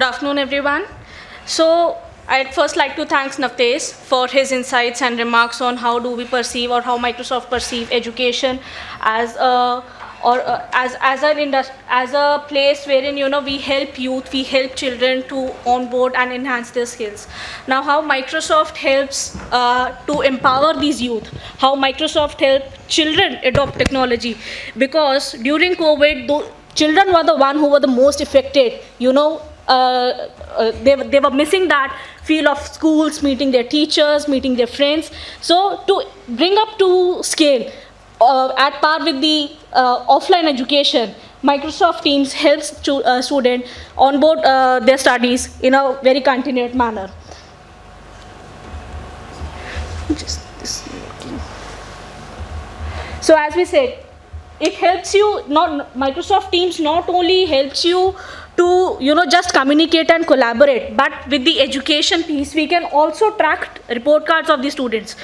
Good afternoon, everyone. So, I'd first like to thank Navtesh for his insights and remarks on how do we perceive or how Microsoft perceive education as a as a place wherein we help youth, we help children to onboard and enhance their skills. Now, how Microsoft helps to empower these youth, how Microsoft help children adopt technology, because during COVID, children were the one who were the most affected. They were missing that feel of schools, meeting their teachers, meeting their friends. So to bring up to scale, at par with the offline education, Microsoft Teams helps students onboard their studies in a very continued manner. So as we said, it helps you, Microsoft Teams not only helps you to just communicate and collaborate, but with the education piece we can also track report cards of the students.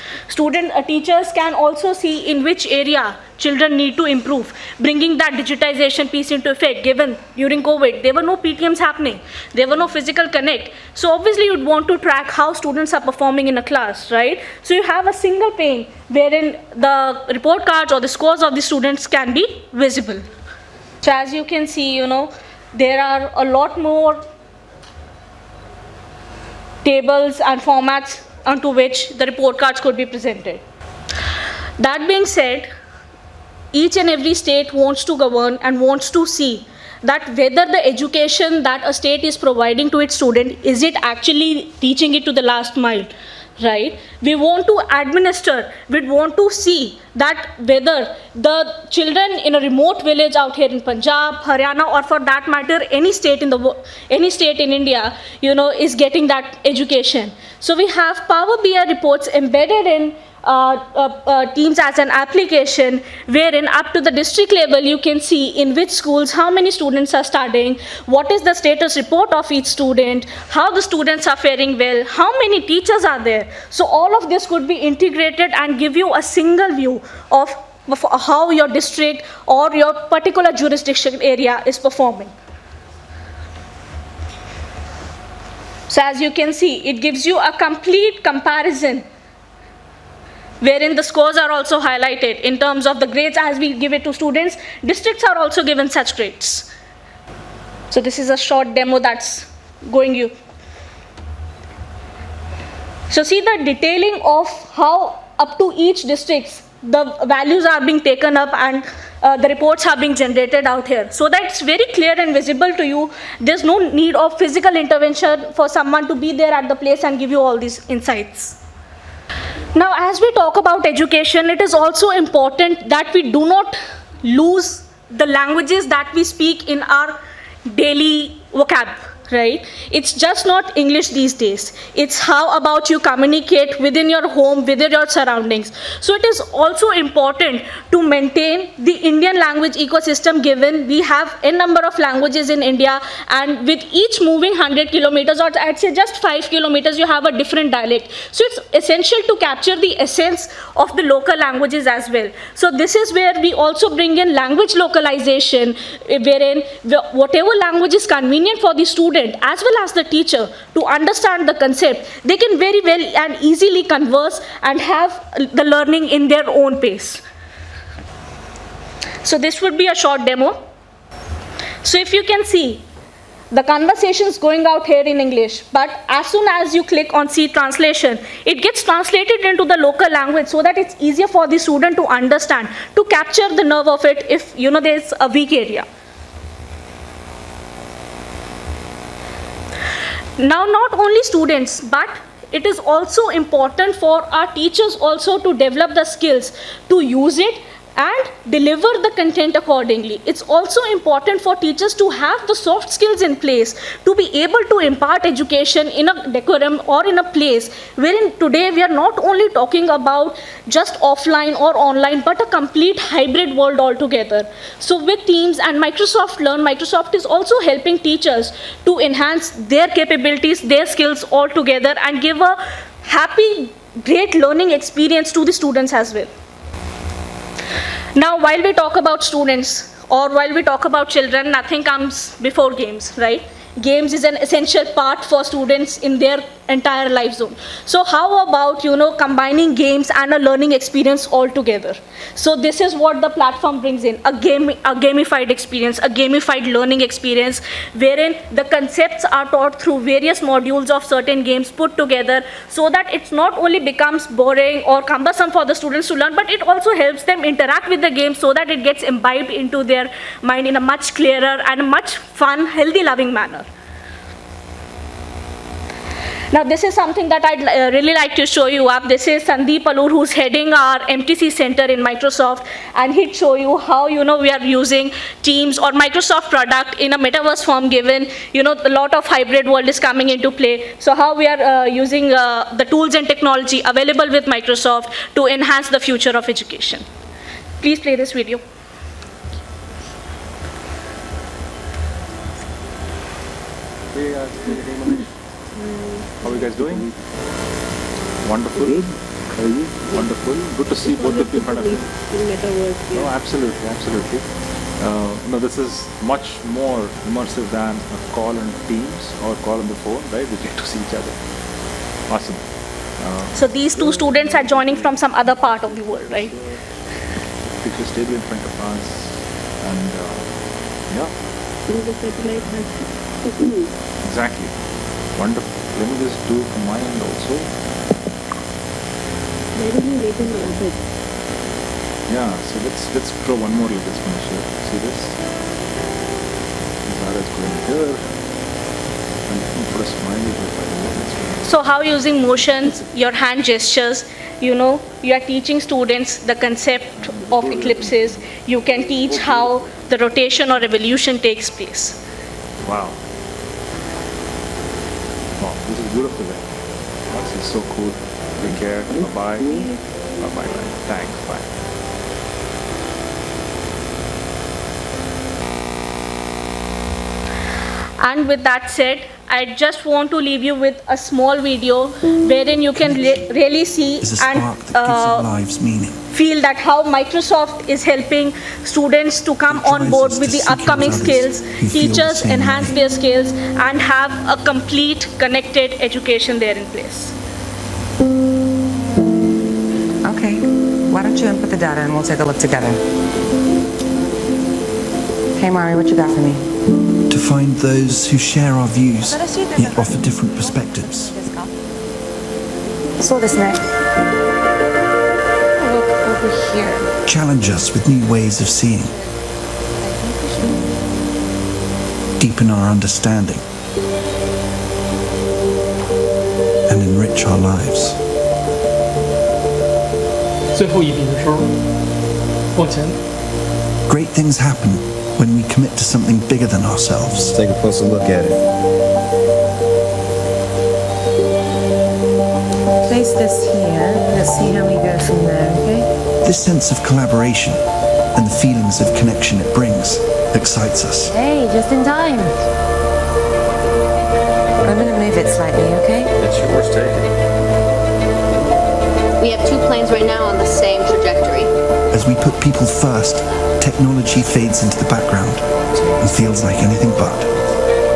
Teachers can also see in which area children need to improve, bringing that digitization piece into effect. Given during COVID there were no PTMs happening, there were no physical connect, so obviously you'd want to track how students are performing in a class, right? So you have a single pane wherein the report cards or the scores of the students can be visible. So as you can see, there are a lot more tables and formats onto which the report cards could be presented. That being said, each and every state wants to govern and wants to see that whether the education that a state is providing to its student, is it actually teaching it to the last mile, right? We want to administer, we want to see that whether the children in a remote village out here in Punjab, Haryana, or for that matter any state in India, is getting that education. So we have Power BI reports embedded in Teams as an application, wherein up to the district level you can see in which schools how many students are studying, what is the status report of each student, how the students are faring well, how many teachers are there. So all of this could be integrated and give you a single view of how your district or your particular jurisdiction area is performing. So as you can see, it gives you a complete comparison wherein the scores are also highlighted in terms of the grades as we give it to students. Districts are also given such grades. So this is a short demo that's going you. So see the detailing of how up to each district the values are being taken up and the reports are being generated out here, so that it's very clear and visible to you. There's no need of physical intervention for someone to be there at the place and give you all these insights. Now, as we talk about education, it is also important that we do not lose the languages that we speak in our daily vocab, right? It's just not English these days. It's how about you communicate within your home, within your surroundings. So it is also important to maintain the Indian language ecosystem, given we have a number of languages in India, and with each moving 100 kilometers, or I'd say just 5 kilometers, you have a different dialect. So it's essential to capture the essence of the local languages as well. So this is where we also bring in language localization, wherein whatever language is convenient for the student as well as the teacher to understand the concept, they can very well and easily converse and have the learning in their own pace. So this would be a short demo. So if you can see, the conversations going out here in English, but as soon as you click on see translation, it gets translated into the local language so that it's easier for the student to understand, to capture the nerve of it if there's a weak area. Now, not only students, but it is also important for our teachers also to develop the skills to use it and deliver the content accordingly. It's also important for teachers to have the soft skills in place to be able to impart education in a decorum or in a place wherein today we are not only talking about just offline or online, but a complete hybrid world altogether. So with Teams and Microsoft Learn, Microsoft is also helping teachers to enhance their capabilities, their skills altogether, and give a happy, great learning experience to the students as well. Now, while we talk about students or while we talk about children, nothing comes before games, right? games is an essential part for students in their entire life zone. So how about, combining games and a learning experience all together? So this is what the platform brings in, a gamified experience, a gamified learning experience, wherein the concepts are taught through various modules of certain games put together, so that it's not only becomes boring or cumbersome for the students to learn, but it also helps them interact with the game so that it gets imbibed into their mind in a much clearer and much fun, healthy, loving manner. Now this is something that I'd really like to show you up. This is Sandeep Alur, who's heading our MTC Center in Microsoft, and he'd show you how, we are using Teams or Microsoft product in a metaverse form, given, a lot of hybrid world is coming into play. So how we are using the tools and technology available with Microsoft to enhance the future of education. Please play this video. How are you guys doing? Wonderful. How are you? Wonderful. Good to see both of you in front of you. No, absolutely, absolutely. No, this is much more immersive than a call on Teams or call on the phone, right? We get to see each other. Awesome. So these two students are joining from some other part of the world, right? Picture stable in front of us, and yeah. Exactly. Wonderful. Let me just do from my end also. Yeah, so let's throw one more like this finish here. See this? Zara is going here. And let me put a smiley here. So how using motions, your hand gestures, you are teaching students the concept of eclipses. You can teach how the rotation or revolution takes place. Wow. Wow, this is beautiful. This is so cool. Take care. Bye-bye. Bye-bye. Thanks. Bye. And with that said, I just want to leave you with a small video wherein you can really see and feel that how Microsoft is helping students to come on board with the upcoming skills, teachers enhance their skills, and have a complete connected education there in place. Okay, why don't you input the data and we'll take a look together. Hey Mari, what you got for me? To find those who share our views, yet offer different perspectives. So this next. Look over here. Challenge us with new ways of seeing. Deepen our understanding. And enrich our lives. 最后一笔的时候，往前。 Great things happen when we commit to something bigger than ourselves. Let's take a closer look at it. Place this here. Let's see how we go from there, okay? This sense of collaboration and the feelings of connection it brings excites us. Hey, just in time. I'm gonna move it slightly, okay? It's yours, take it. We have 2 planes right now on the same trajectory. As we put people first, technology fades into the background and feels like anything but.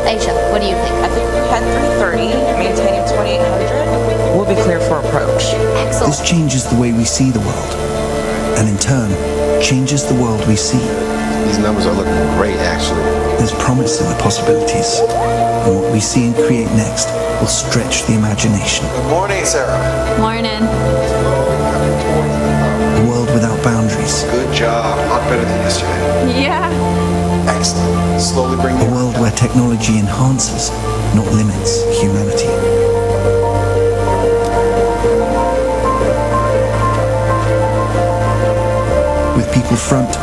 Aisha, what do you think? I think we had 330, maintaining 2800. We'll be clear for approach. Excellent. This changes the way we see the world, and in turn, changes the world we see. These numbers are looking great, actually. There's promise in the possibilities, and what we see and create next will stretch the imagination. Good morning, Sarah. Morning. A world without boundaries. Good job. A lot better than yesterday. Yeah. Excellent. Slowly bring A world where technology enhances, not limits, humanity. With people front,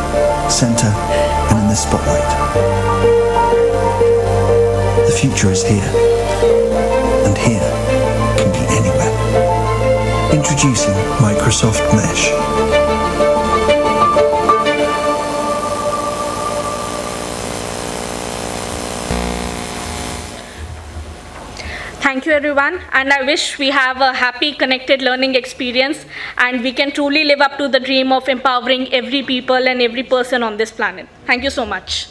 center, and in the spotlight. The future is here, and here can be anywhere. Introducing Microsoft Mesh. Thank you everyone, and I wish we have a happy connected learning experience and we can truly live up to the dream of empowering every people and every person on this planet. Thank you so much.